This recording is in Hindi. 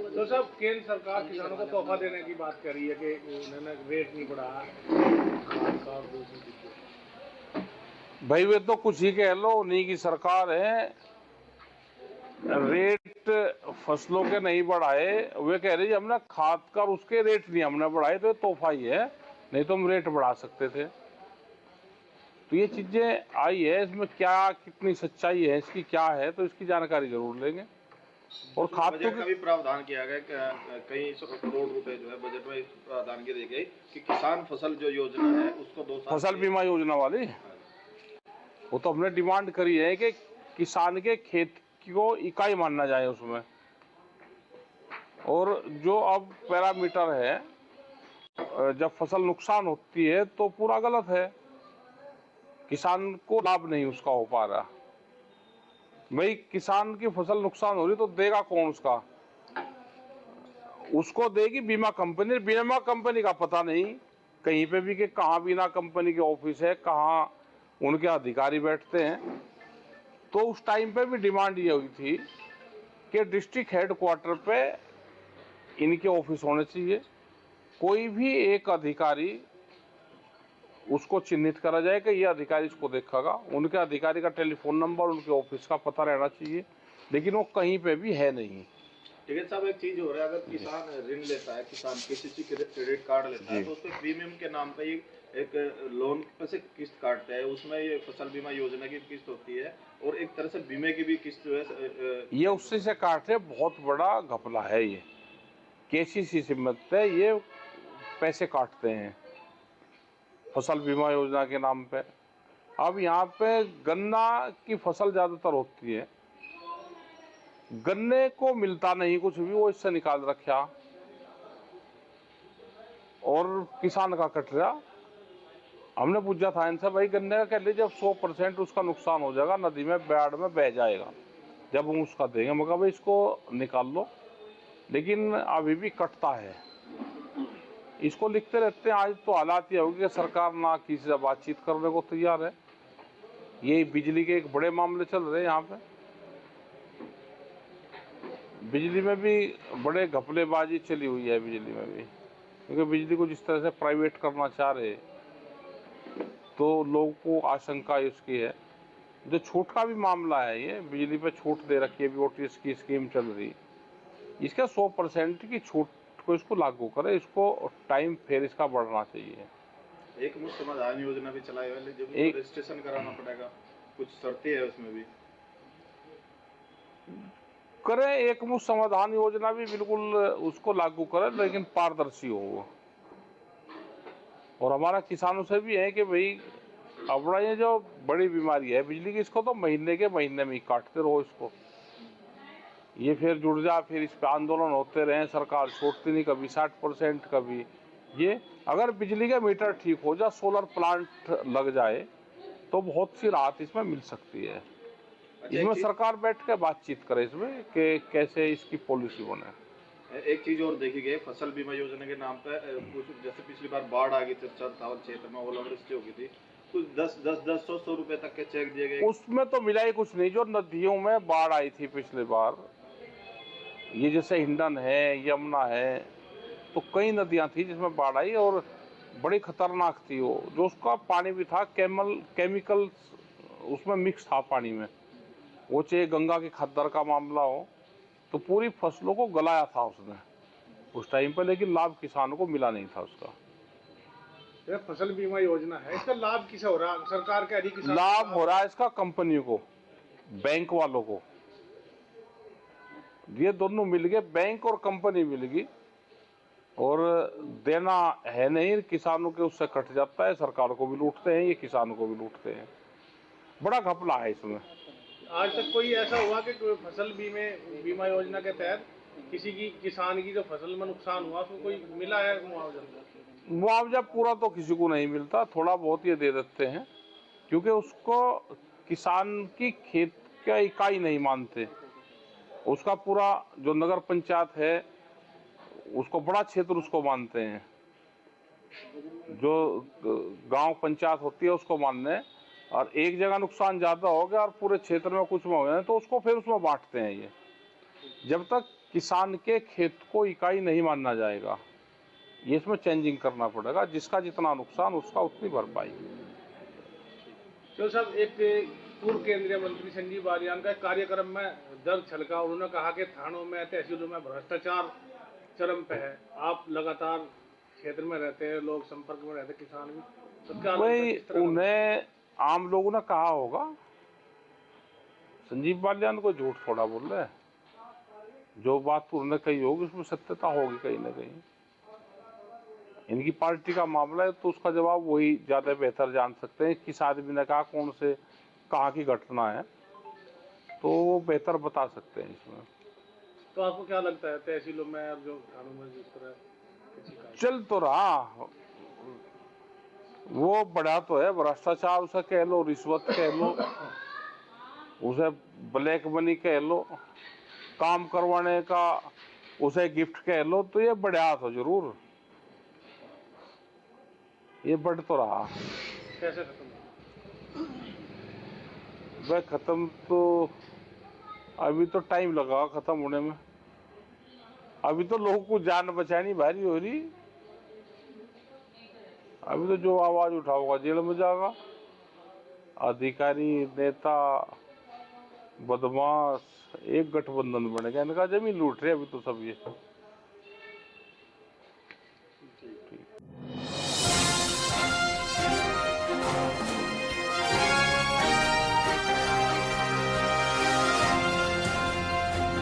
तो साहब, केंद्र सरकार किसानों को तोहफा देने की बात कर रही है कि उन्होंने रेट नहीं बढ़ाया खाद का और दूसरी चीजें। भाई वे तो कुछ ही कह लो, उन्हीं की सरकार है। रेट फसलों के नहीं बढ़ाए, वे कह रही हमने खाद का और उसके रेट नहीं हमने बढ़ाए, तो ये तोहफा ही है, नहीं तो हम रेट बढ़ा सकते थे। तो ये चीजें आई है, इसमें क्या कितनी सच्चाई है, इसकी क्या है, तो इसकी जानकारी जरूर लेंगे। और खाद बजट का भी प्रावधान किया गया, कई करोड़ रुपए जो है बजट में प्रावधान किए गए कि किसान फसल जो योजना है उसको 2 साल फसल बीमा योजना वाली, वो तो हमने डिमांड करी है कि किसान के खेत को इकाई मानना जाए उसमें। और जो अब पैरामीटर है, जब फसल नुकसान होती है तो पूरा गलत है, किसान को लाभ नहीं उसका हो पा रहा। भाई किसान की फसल नुकसान हो रही तो देगा कौन उसका? उसको देगी बीमा कंपनी। बीमा कंपनी का पता नहीं कहीं पे भी कि कहाँ बीमा कंपनी के ऑफिस है, कहाँ उनके अधिकारी बैठते हैं। तो उस टाइम पे भी डिमांड ये हुई थी कि डिस्ट्रिक्ट हेडक्वार्टर पे इनके ऑफिस होने चाहिए। कोई भी एक अधिकारी उसको चिन्हित करा जाए कि ये अधिकारी इसको देखेगा, उनके अधिकारी का टेलीफोन नंबर, उनके ऑफिस का पता रहना चाहिए, लेकिन वो कहीं पे भी है नहीं। ठीक है साहब, एक चीज हो रहा है, अगर किसान ऋण लेता है, किसान किसी क्रेडिट कार्ड लेता है तो उसके प्रीमियम के नाम पे एक लोन पे से किस्त काटते हैं, उसमें ये फसल बीमा योजना की किस्त होती है और एक तरह से बीमे की भी किस्त जो है ये उससे से काटते। बहुत बड़ा घपला है ये, केसीसी से मत है, ये पैसे काटते हैं फसल बीमा योजना के नाम पे। अब यहाँ पे गन्ना की फसल ज्यादातर होती है, गन्ने को मिलता नहीं कुछ भी, वो इससे निकाल रखा और किसान का कट रहा। हमने पूछा था इनसे, भाई गन्ने का कह लीजिए जब 100% उसका नुकसान हो जाएगा, नदी में बाढ़ में बह जाएगा, जब हम उसका देंगे। मैं कहा भाई इसको निकाल लो, लेकिन अभी भी कटता है। इसको लिखते रहते हैं। आज तो हालात ये होगी कि सरकार ना किसी से बातचीत करने को तैयार है। ये बिजली के एक बड़े मामले चल रहे हैं यहाँ पे, बिजली में भी बड़े घपलेबाजी चली हुई है बिजली में भी, क्योंकि बिजली को जिस तरह से प्राइवेट करना चाह रहे तो लोगों को आशंका इसकी है। जो छूट का भी मामला है, ये बिजली पे छूट दे रखी है, ओटीएस की स्कीम चल रही, इसका 100% की छूट को इसको लागू करे, इसको टाइम फिर इसका बढ़ना चाहिए। एक मुफ्त समाधान योजना भी चलाई है, जब रजिस्ट्रेशन कराना पड़ेगा, कुछ शर्तें है उसमें भी करें। एक मुफ्त समाधान योजना भी बिल्कुल उसको लागू करें, लेकिन पारदर्शी हो वो। और हमारा किसानों से भी है कि भाई अपना ये जो बड़ी बीमारी है बिजली की, इसको तो महीने के महीने में ही काटते रहो इसको, ये फिर जुड़ जा, फिर इस पे आंदोलन होते रहे, सरकार छोड़ती नहीं, कभी 60%, कभी ये। अगर बिजली का मीटर ठीक हो जाए, सोलर प्लांट लग जाए, तो बहुत सी राहत इसमें मिल सकती है। इसमें सरकार बैठ के बातचीत करे इसमें कि कैसे इसकी पॉलिसी बने। एक चीज और देखी गई, फसल बीमा योजना के नाम पे कुछ, जैसे पिछली बार बाढ़ आ गई थी, चावल क्षेत्र में ओलावृष्टि हो गई थी, कुछ 10-100 रुपए तक के चेक दिए गए। उसमें तो मिला ही कुछ नहीं। जो नदियों में बाढ़ आई थी पिछली बार, ये जैसे हिंडन है, यमुना है, तो कई नदियां थी जिसमें बाढ़ आई और बड़ी खतरनाक थी वो। जो उसका पानी भी था केमिकल उसमें मिक्स था पानी में, वो चाहे गंगा के खद्दर का मामला हो, तो पूरी फसलों को गलाया था उसने उस टाइम पर, लेकिन लाभ किसानों को मिला नहीं था उसका। ये फसल बीमा योजना है, इसका लाभ किसे हो रहा? सरकार कह रही किसान लाभ हो रहा है इसका कंपनियों को, बैंक वालों को, ये दोनों मिल गए, बैंक और कंपनी मिल गई, और देना है नहीं, किसानों के उससे कट जाता है, सरकार को भी लूटते हैं, ये किसानों को भी लूटते हैं। बड़ा घपला है इसमें। आज तक कोई ऐसा हुआ कि फसल बीमा योजना के तहत किसी की, किसान की जो फसल में नुकसान हुआ उसको कोई मिला है मुआवजा? मुआवजा पूरा तो किसी को नहीं मिलता, थोड़ा बहुत ये दे देते हैं, क्योंकि उसको किसान की खेत का इकाई नहीं मानते। उसका पूरा जो नगर पंचायत है, उसको बड़ा क्षेत्र उसको मानते हैं। जो गांव पंचायत होती है उसको मानने, और एक जगह नुकसान ज्यादा हो गया और पूरे क्षेत्र में कुछ में हो गया तो उसको फिर उसमें बांटते हैं। ये जब तक किसान के खेत को इकाई नहीं मानना जाएगा, ये इसमें चेंजिंग करना पड़ेगा। जिसका जितना नुकसान उसका उतनी भरपाई। तो साहब, एक पूर्व केंद्रीय मंत्री संजीव बालियान का एक कार्यक्रम में दर्द छलका। उन्होंने कहा कि थानों में, तहसीलों में भ्रष्टाचार चरम पे है। आप लगातार क्षेत्र में रहते हैं, लोग संपर्क में रहते हैं, किसान भी, तो क्या लगता है वही किस तरह का? उन्हें आम लोगों ने कहा होगा। संजीव बालियान को झूठ थोड़ा बोल रहे हैं। जो बात उन्होंने कही होगी उसमें सत्यता होगी कहीं ना कहीं। इनकी पार्टी का मामला है तो उसका जवाब वही ज्यादा बेहतर जान सकते हैं। किस आदमी ने कहा, कौन से कहाँ की घटना है, तो वो बेहतर बता सकते हैं इसमें। तो आपको क्या लगता है तहसीलों में और जो थानों में जिस तरह चल तो रहा वो बड़ा तो है, भ्रष्टाचार उसे कह लो, रिश्वत कह लो, उसे ब्लैक मनी कह लो, काम करवाने का उसे गिफ्ट कह लो, तो ये बढ़िया तो जरूर, ये बढ़ तो रहा। कैसे खत्म? वह खत्म तो अभी तो टाइम लगा खत्म होने में। अभी तो लोगों को जान बचानी भारी हो रही। अभी तो जो आवाज उठाओगा जेल में जाएगा। अधिकारी, नेता, बदमाश एक गठबंधन बनेगा, इनका जमीन लूट रहे अभी तो सब ये।